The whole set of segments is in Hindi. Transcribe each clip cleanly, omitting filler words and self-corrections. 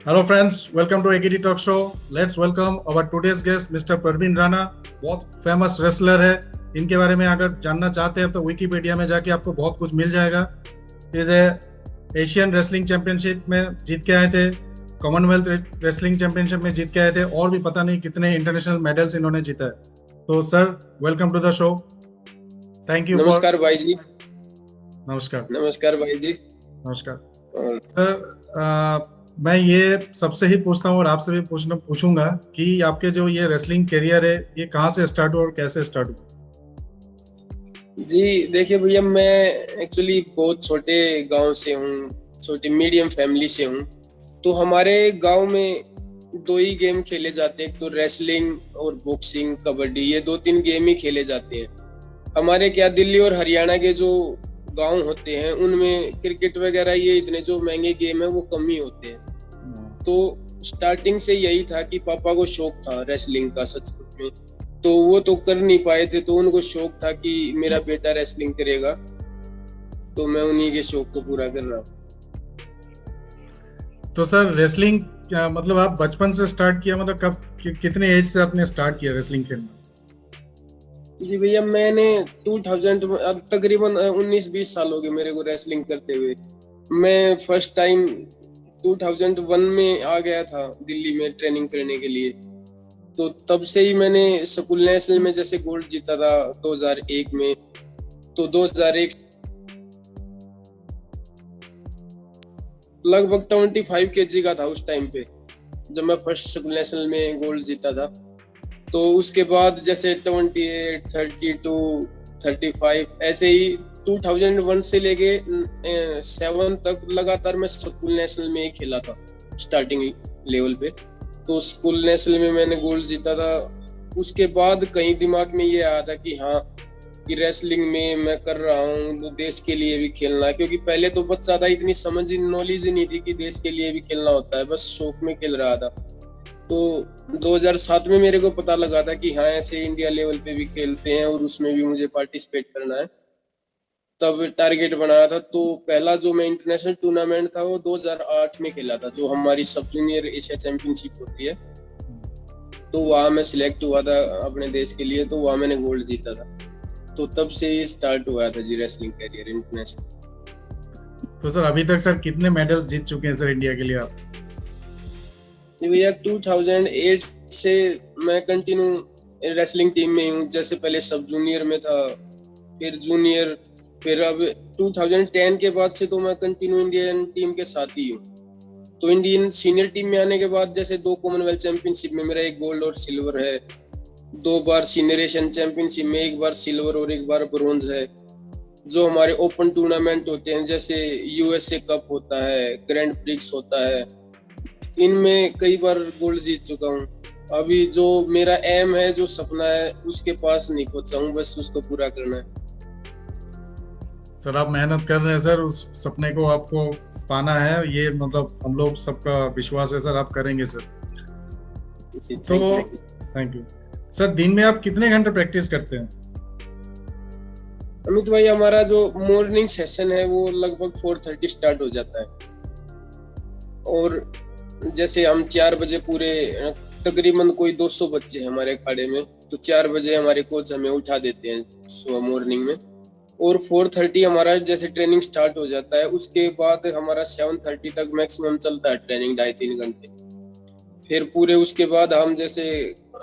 Hello friends, welcome to AKD talk show. Let's welcome our today's guest mister Parveen Rana. बहुत फेमस रेसलर है। इनके बारे में अगर जानना चाहते हैं तो विकिपीडिया में जाके आपको बहुत कुछ मिल जाएगा। इज एशियन रेसलिंग चैंपियनशिप में जीत के आए थे, कॉमनवेल्थ रेसलिंग चैंपियनशिप में जीत के आए थे, और भी पता नहीं कितने इंटरनेशनल मेडल्स इन्होंने जीता है। तो sir, welcome to the show. Thank you for. नमस्कार भाई जी। नमस्कार। नमस्कार भाई जी। नमस्कार सर। मैं ये सबसे ही पूछता हूँ और आपसे भी पूछूंगा कि आपके जो ये रेसलिंग करियर है, ये कहाँ से स्टार्ट हुआ और कैसे स्टार्ट हुआ? जी देखिए भैया, मैं एक्चुअली बहुत छोटे गांव से हूँ, छोटी मीडियम फैमिली से हूँ। तो हमारे गांव में दो ही गेम खेले जाते हैं, तो रेसलिंग और बॉक्सिंग, कबड्डी, ये 2-3 गेम ही खेले जाते हैं। हमारे क्या दिल्ली और हरियाणा के जो गांव होते हैं उनमें क्रिकेट वगैरह ये इतने जो महंगे गेम है वो कम ही होते हैं। तो स्टार्टिंग से यही था कि पापा को शौक था रेसलिंग का सच में, तो वो तो कर नहीं पाए थे, तो उनको शौक था कि मेरा बेटा रेसलिंग करेगा, तो मैं उन्हीं के शौक को पूरा कर रहा हूँ। तो सर, रेसलिंग मतलब आप बचपन से स्टार्ट किया, मतलब कब कितने एज से आपने स्टार्ट किया रेसलिंग खेलना? जी भैया, मैंने 2000 अब तकरीबन 19-20 साल हो गए मेरे को रेसलिंग करते हुए। मैं फर्स्ट टाइम 2001 में आ गया था दिल्ली में ट्रेनिंग करने के लिए। तो तब से ही मैंने स्कूल नेशनल में जैसे गोल्ड जीता था 2001 में। तो 2001 लगभग 25 kg का था उस टाइम पे, जब मैं फर्स्ट स्कूल नेशनल में गोल्ड जीता था। तो उसके बाद जैसे 28, 32, 35 ऐसे ही 2001 से लेके 7 तक लगातार मैं स्कूल नेशनल में ही खेला था स्टार्टिंग लेवल पे। तो स्कूल नेशनल में मैंने गोल्ड जीता था। उसके बाद कहीं दिमाग में ये आया था कि हाँ, कि रेसलिंग में मैं कर रहा हूँ तो देश के लिए भी खेलना है, क्योंकि पहले तो बच्चा था, इतनी समझ नॉलेज ही नहीं थी कि देश के लिए भी खेलना होता है, बस शौक में खेल रहा था। तो 2007 में मेरे को पता लगा था कि हाँ, ऐसे इंडिया लेवल पे भी खेलते हैं और उसमें भी मुझे पार्टिसिपेट करना है। तब टारगेट बनाया था। तो पहला जो मैं इंटरनेशनल टूर्नामेंट था वो 2008 में खेला था, जो हमारी सब जूनियर एशिया चैंपियनशिप होती है। तो वहाँ मैं सिलेक्ट हुआ था अपने देश के लिए, तो वहाँ मैंने गोल्ड जीता था। तो तब से ही स्टार्ट हुआ था जी रेसलिंग करियर इंटरनेशनल। तो सर, अभी तक सर कितने मेडल्स जीत चुके हैं सर इंडिया के लिए आप? भैया 2008 से मैं कंटिन्यू रेसलिंग टीम में हूँ। जैसे पहले सब जूनियर में था, फिर जूनियर, फिर अब 2010 के बाद से तो मैं कंटिन्यू इंडियन टीम के साथ ही हूँ। तो इंडियन सीनियर टीम में आने के बाद जैसे 2 कॉमनवेल्थ चैंपियनशिप में मेरा 1 गोल्ड और सिल्वर है, 2 बार सीनियर एशियन चैंपियनशिप में 1 बार सिल्वर और 1 बार ब्रोंज है। जो हमारे ओपन टूर्नामेंट होते हैं जैसे यूएसए कप होता है, ग्रैंड प्रिक्स होता है, इनमें कई बार गोल्ड जीत चुका हूँ। अभी जो मेरा एम है, जो सपना है, उसके पास नहीं पहुंचा हूँ, बस उसको पूरा करना है। सर, आप मेहनत कर रहे हैं सर, उस सपने को आपको पाना है, ये मतलब हम लोग सबका विश्वास है सर, आप करेंगे सर। तो थैंक यू सर। दिन में आप कितने घंटे प्रैक्टिस करते हैं? अमित भाई, हमारा जो मॉर्निंग सेशन है वो लगभग 4:30 स्टार्ट हो जाता है, और जैसे हम 4 बजे पूरे, तकरीबन कोई 200 बच्चे हैं हमारे अखाड़े में, तो 4 बजे हमारे कोच हमें उठा देते हैं सुबह मॉर्निंग में, और 4:30 हमारा जैसे ट्रेनिंग स्टार्ट हो जाता है। उसके बाद हमारा 7:30 तक मैक्सिमम चलता है ट्रेनिंग, 2.5-3 घंटे। फिर पूरे उसके बाद हम जैसे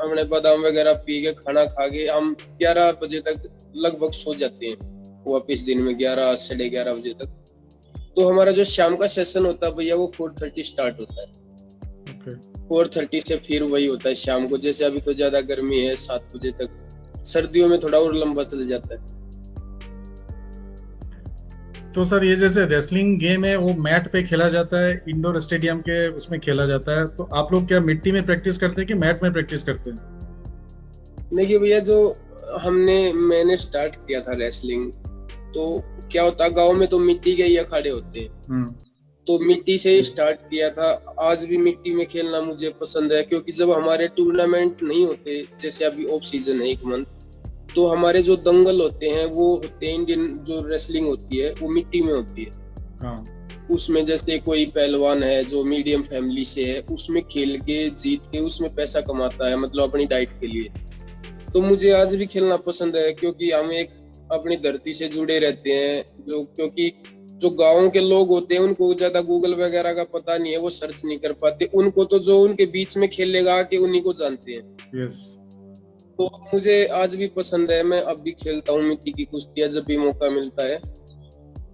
हमने बादाम वगैरह पी के, खाना खा के, हम 11 बजे तक लगभग सो जाते हैं वापिस, दिन में 11, 11:30 बजे तक। तो हमारा जो शाम का सेशन होता है भैया वो 4:30 स्टार्ट होता है। 4:30 से फिर वही होता है शाम को। जैसे अभी तो ज्यादा गर्मी है, 7 बजे तक, सर्दियों में थोड़ा और लंबा चल जाता है। तो सर, ये जैसे रेसलिंग गेम है वो मैट पे खेला जाता है, इंडोर स्टेडियम के उसमें खेला जाता है, तो आप लोग क्या मिट्टी में प्रैक्टिस करते हैं कि मैट में प्रैक्टिस करते हैं? देखिए भैया, जो मैंने स्टार्ट किया था रेसलिंग, तो क्या होता, गांव में तो मिट्टी के ही अखाड़े होते हैं, तो मिट्टी से ही स्टार्ट किया था। आज भी मिट्टी में खेलना मुझे पसंद है, क्योंकि जब हमारे टूर्नामेंट नहीं होते, जैसे अभी ऑफ सीजन है 1 मंथ, तो हमारे जो दंगल होते हैं वो होते हैं, इंडियन जो रेसलिंग होती है वो मिट्टी में होती है। हाँ। उसमें जैसे कोई पहलवान है जो मीडियम फैमिली से है, उसमें खेल के जीत के उसमें पैसा कमाता है, मतलब अपनी डाइट के लिए। तो मुझे आज भी खेलना पसंद है, क्योंकि हम एक अपनी धरती से जुड़े रहते हैं। जो क्योंकि जो गाँव के लोग होते हैं उनको ज्यादा गूगल वगैरह का पता नहीं है, वो सर्च नहीं कर पाते। उनको तो जो उनके बीच में खेलेगा आके उन्हीं को जानते हैं। यस। तो मुझे आज भी पसंद है, मैं अब भी खेलता हूँ मिट्टी की कुश्तियां जब भी मौका मिलता है।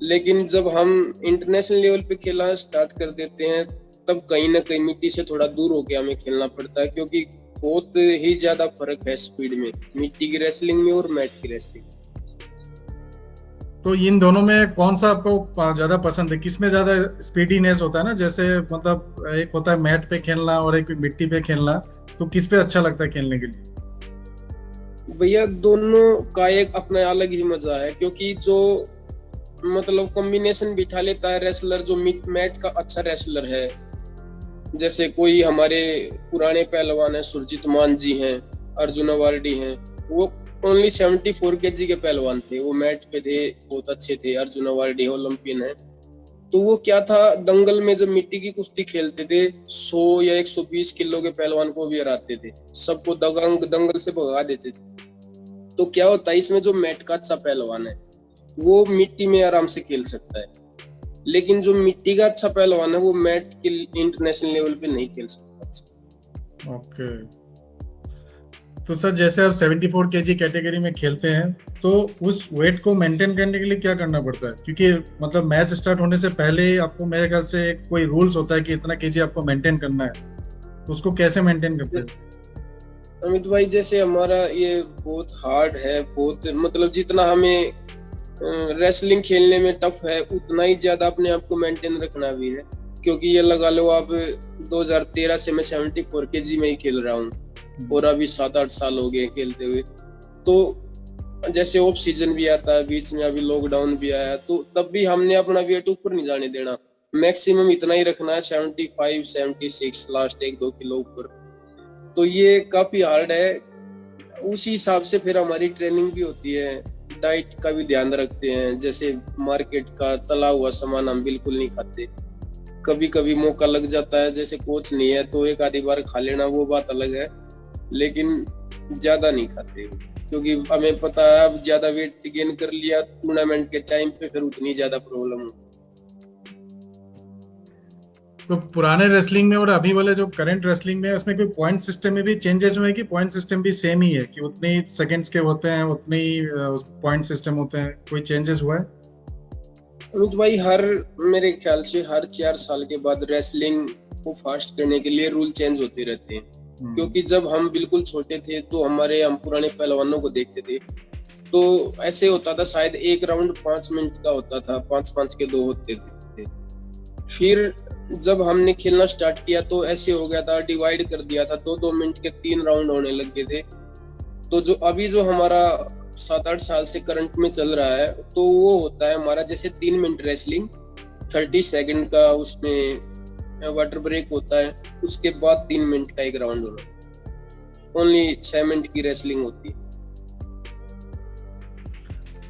लेकिन जब हम इंटरनेशनल लेवल पे खेलना स्टार्ट कर देते हैं, तब कहीं ना कहीं मिट्टी से थोड़ा दूर होके हमें खेलना पड़ता है, क्योंकि बहुत ही ज्यादा फर्क है स्पीड में मिट्टी की रेसलिंग में और मैट की रेसलिंग। तो इन दोनों में कौन सा आपको ज्यादा पसंद है? किसमें ज्यादा स्पीडीनेस होता है ना, जैसे मतलब एक होता है मैट पे खेलना और एक मिट्टी पे खेलना, तो किस पे अच्छा लगता है खेलने के लिए? भैया दोनों का एक अपना अलग ही मजा है, क्योंकि जो मतलब कॉम्बिनेशन बिठा लेता है रेसलर, जो मैट का अच्छा रेसलर है, जैसे कोई हमारे पुराने पहलवान है, सुरजीत मान जी हैं, अर्जुन अवार्डी हैं, वो ओनली 74 kg के पहलवान थे, वो मैट पे थे, बहुत अच्छे थे। अर्जुन अवार्डी ओलंपियन है। तो वो क्या था, दंगल में जब मिट्टी की कुश्ती खेलते थे 100 या 120 किलो के पहलवान को भी हराते थे, सबको दंगल से भगा देते थे। तो क्या होता है, इसमें जो मैट का अच्छा पहलवान है वो मिट्टी में आराम से खेल सकता है, लेकिन जो मिट्टी का अच्छा पहलवान है वो मैट के इंटरनेशनल लेवल पे नहीं खेल सकता। ओके। तो सर जैसे आप 74 kg कैटेगरी में खेलते हैं, तो उस वेट को मेंटेन करने के लिए क्या करना पड़ता है? क्योंकि मतलब मैच स्टार्ट होने से पहले ही आपको मेरे ख्याल से कोई रूल्स होता है कि इतना केजी आपको मेंटेन करना है, तो उसको कैसे मेंटेन करते हैं? अमित भाई, जैसे हमारा ये बहुत हार्ड है, बहुत मतलब जितना हमें रेसलिंग खेलने में टफ है, उतना ही ज्यादा अपने आप को मेंटेन रखना भी है। क्योंकि ये लगा लो आप 2013 से मैं 74 kg में ही खेल रहा हूँ, और अभी 7-8 साल हो गए खेलते हुए। तो जैसे ऑफ सीजन भी आता है, बीच में अभी लॉकडाउन भी आया, तो तब भी हमने अपना वेट ऊपर नहीं जाने देना, मैक्सिमम इतना ही रखना है, 75 76, लास्ट 1-2 किलो ऊपर। तो ये काफी हार्ड है। उसी हिसाब से फिर हमारी ट्रेनिंग भी होती है, डाइट का भी ध्यान रखते हैं। जैसे मार्केट का तला हुआ सामान हम बिल्कुल नहीं खाते। कभी कभी मौका लग जाता है, जैसे कोच नहीं है तो एक आधी बार खा लेना, वो बात अलग है, लेकिन ज्यादा नहीं खाते, क्योंकि हमें पता है अब ज्यादा वेट गेन कर लिया टूर्नामेंट के टाइम पे, फिर उतनी ज्यादा प्रॉब्लम हो। तो पुराने रेसलिंग में और अभी वाले जो करंट रेसलिंग में, उसमें कोई पॉइंट सिस्टम में भी चेंजेस हुए कि पॉइंट सिस्टम भी सेम ही है, कि उतने ही सेकंड्स के होते हैं, उतने ही पॉइंट सिस्टम होते हैं, कोई चेंजेस हुआ है? अमित भाई, मेरे ख्याल से हर 4 साल के बाद रेसलिंग को फास्ट करने के लिए रूल चेंज होते रहते हैं। क्योंकि जब हम बिल्कुल छोटे थे तो हम पुराने पहलवानों को देखते थे, तो ऐसे होता था शायद एक राउंड 5 मिनट का होता था, 5-5 के 2 होते थे। फिर जब हमने खेलना स्टार्ट किया तो ऐसे हो गया था, डिवाइड कर दिया था, 2-2 मिनट के 3 राउंड होने लग गए थे। तो जो अभी जो हमारा 7-8 साल से करंट में चल रहा है, तो वो होता है हमारा जैसे 3 मिनट रेसलिंग, 30 सेकंड का उसमें वाटर ब्रेक होता है, उसके बाद 3 मिनट का एक राउंड होना, ओनली 6 मिनट की रेसलिंग होती है।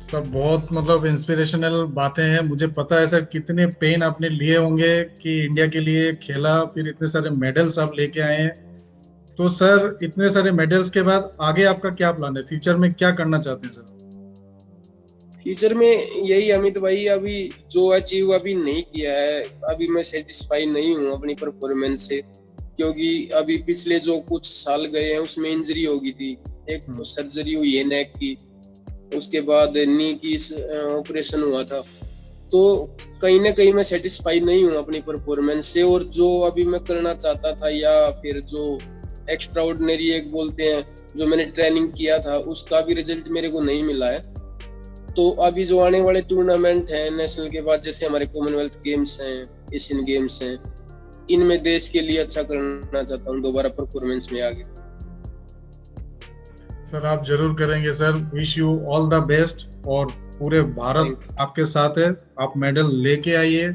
सब बहुत मतलब इंस्पिरेशनल बातें हैं। मुझे पता है सर कितने पेन आपने लिए होंगे कि इंडिया के लिए खेला, फिर इतने सारे मेडल्स आप लेके आए हैं। तो सर इतने सारे मेडल्स के बाद आगे आपका क्या प्लान है? फ्यूचर में क्या करना चाहते हैं सर? फ्यूचर में यही अमित भाई, अभी जो अचीव अभी नहीं किया है, अभी मैं सेटिस्फाई नहीं हूँ अपनी परफॉर्मेंस से, क्योंकि अभी पिछले जो कुछ साल गए हैं उसमें इंजरी हो गई थी, एक तो सर्जरी हुई है नेक की, उसके बाद नी की ऑपरेशन हुआ था। तो कहीं ना कहीं मैं सेटिस्फाई नहीं हूँ अपनी परफॉर्मेंस से, और जो अभी मैं करना चाहता था, या फिर जो एक्स्ट्रा ऑर्डिनरी एक बोलते हैं, जो मैंने ट्रेनिंग किया था, उसका भी रिजल्ट मेरे को नहीं मिला है। तो अभी जो आने वाले टूर्नामेंट हैं नेशनल के बाद, जैसे हमारे कॉमनवेल्थ गेम्स हैं, एशियन गेम्स हैं, इनमें देश के लिए अच्छा करना चाहता हूँ, दोबारा परफॉर्मेंस में आगे। सर आप जरूर करेंगे sir, wish you all the best, और पूरे भारत आपके साथ है। आप मेडल लेके आइए,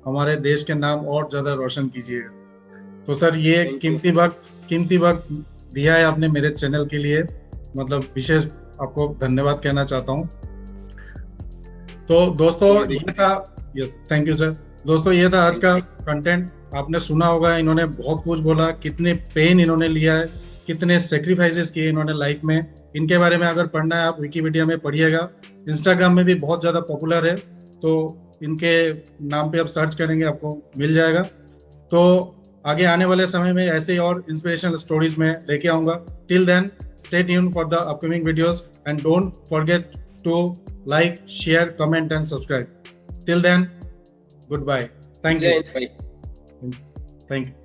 हमारे देश के नाम और ज्यादा रोशन कीजिएगा। तो सर ये कीमती वक्त दिया है आपने मेरे चैनल के लिए, मतलब विशेष आपको धन्यवाद कहना चाहता हूँ। तो दोस्तों ये था, थैंक यू सर। दोस्तों ये था आज का कंटेंट। आपने सुना होगा, इन्होंने बहुत कुछ बोला, कितने पेन इन्होंने लिया है, कितने सेक्रीफाइसेस किए इन्होंने लाइफ में। इनके बारे में अगर पढ़ना है आप विकिपीडिया में पढ़िएगा। इंस्टाग्राम में भी बहुत ज़्यादा पॉपुलर है, तो इनके नाम पे आप सर्च करेंगे आपको मिल जाएगा। तो आगे आने वाले समय में ऐसे ही और इंस्पिरेशनल स्टोरीज में लेके आऊँगा। Till then stay tuned for the upcoming videos and don't forget to like, share, comment and subscribe. Till then, goodbye. Thank जय you. हिंद भाई। Thank you.